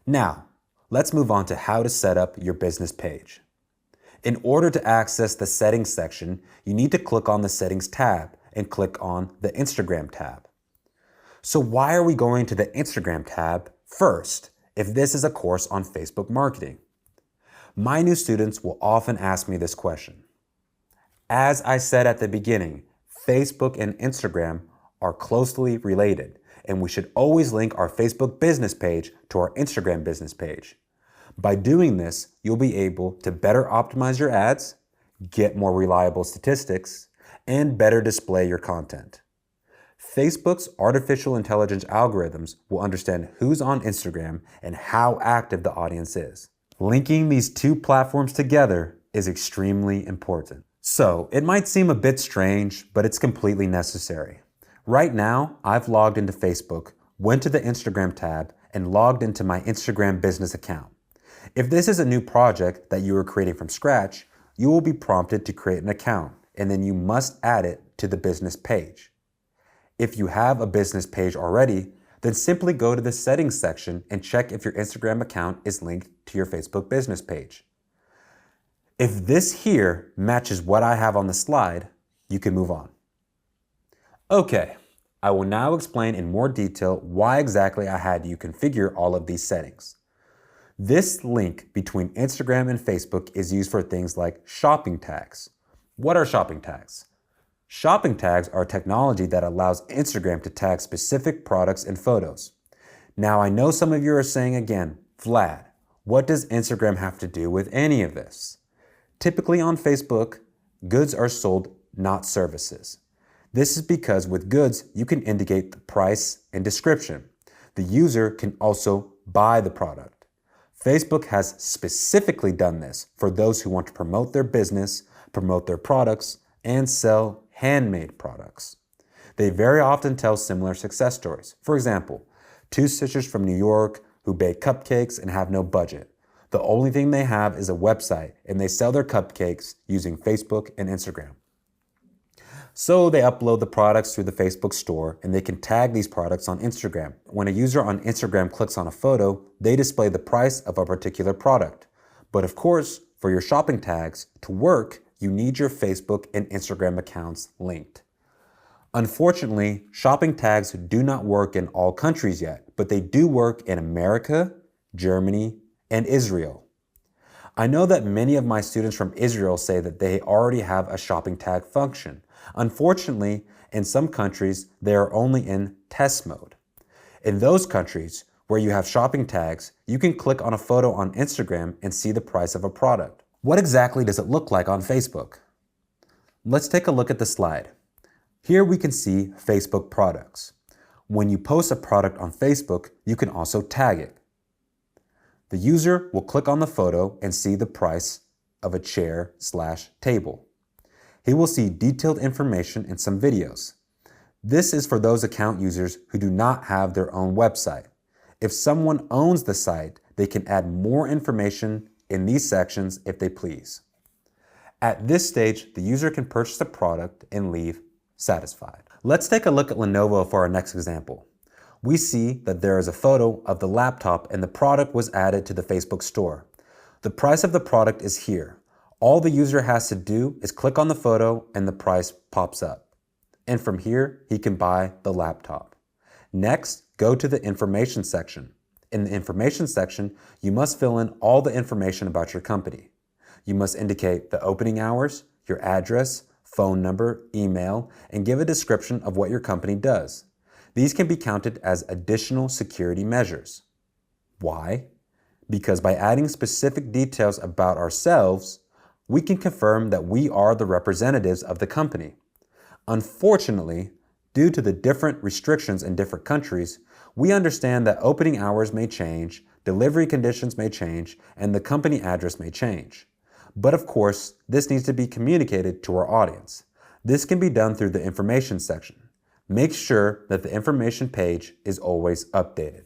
Now, let's move on to how to set up your business page. In order to access the settings section, you need to click on the settings tab and click on the Instagram tab. So why are we going to the Instagram tab first if this is a course on Facebook marketing? My new students will often ask me this question. As I said at the beginning, Facebook and Instagram are closely related, and we should always link our Facebook business page to our Instagram business page. By doing this, you'll be able to better optimize your ads, get more reliable statistics, and better display your content. Facebook's artificial intelligence algorithms will understand who's on Instagram and how active the audience is. Linking these two platforms together is extremely important. So, it might seem a bit strange, but it's completely necessary. Right now, I've logged into Facebook, went to the Instagram tab, and logged into my Instagram business account. If this is a new project that you are creating from scratch, you will be prompted to create an account, and then you must add it to the business page. If you have a business page already, then simply go to the settings section and check if your Instagram account is linked to your Facebook business page. If this here matches what I have on the slide, you can move on. Okay, I will now explain in more detail why exactly I had you configure all of these settings. This link between Instagram and Facebook is used for things like shopping tags. What are shopping tags? Shopping tags are technology that allows Instagram to tag specific products and photos. Now I know some of you are saying again, Vlad, what does Instagram have to do with any of this? Typically on Facebook, goods are sold, not services. This is because with goods, you can indicate the price and description. The user can also buy the product. Facebook has specifically done this for those who want to promote their business, promote their products, and sell handmade products. They very often tell similar success stories. For example, two sisters from New York who bake cupcakes and have no budget. The only thing they have is a website, and they sell their cupcakes using Facebook and Instagram. So they upload the products through the Facebook store, and they can tag these products on Instagram. When a user on Instagram clicks on a photo, they display the price of a particular product. But of course, for your shopping tags to work, you need your Facebook and Instagram accounts linked. Unfortunately, shopping tags do not work in all countries yet, but they do work in America, Germany, and Israel. I know that many of my students from Israel say that they already have a shopping tag function. Unfortunately, in some countries, they are only in test mode. In those countries where you have shopping tags, you can click on a photo on Instagram and see the price of a product. What exactly does it look like on Facebook? Let's take a look at the slide. Here we can see Facebook products. When you post a product on Facebook, you can also tag it. The user will click on the photo and see the price of a chair/table. He will see detailed information in some videos. This is for those account users who do not have their own website. If someone owns the site, they can add more information in these sections if they please. At this stage, the user can purchase the product and leave satisfied. Let's take a look at Lenovo for our next example. We see that there is a photo of the laptop and the product was added to the Facebook store. The price of the product is here. All the user has to do is click on the photo and the price pops up. And from here, he can buy the laptop. Next, go to the information section. In the information section, you must fill in all the information about your company. You must indicate the opening hours, your address, phone number, email, and give a description of what your company does. These can be counted as additional security measures. Why? Because by adding specific details about ourselves, we can confirm that we are the representatives of the company. Unfortunately, due to the different restrictions in different countries, we understand that opening hours may change, delivery conditions may change, and the company address may change. But of course, this needs to be communicated to our audience. This can be done through the information section. Make sure that the information page is always updated.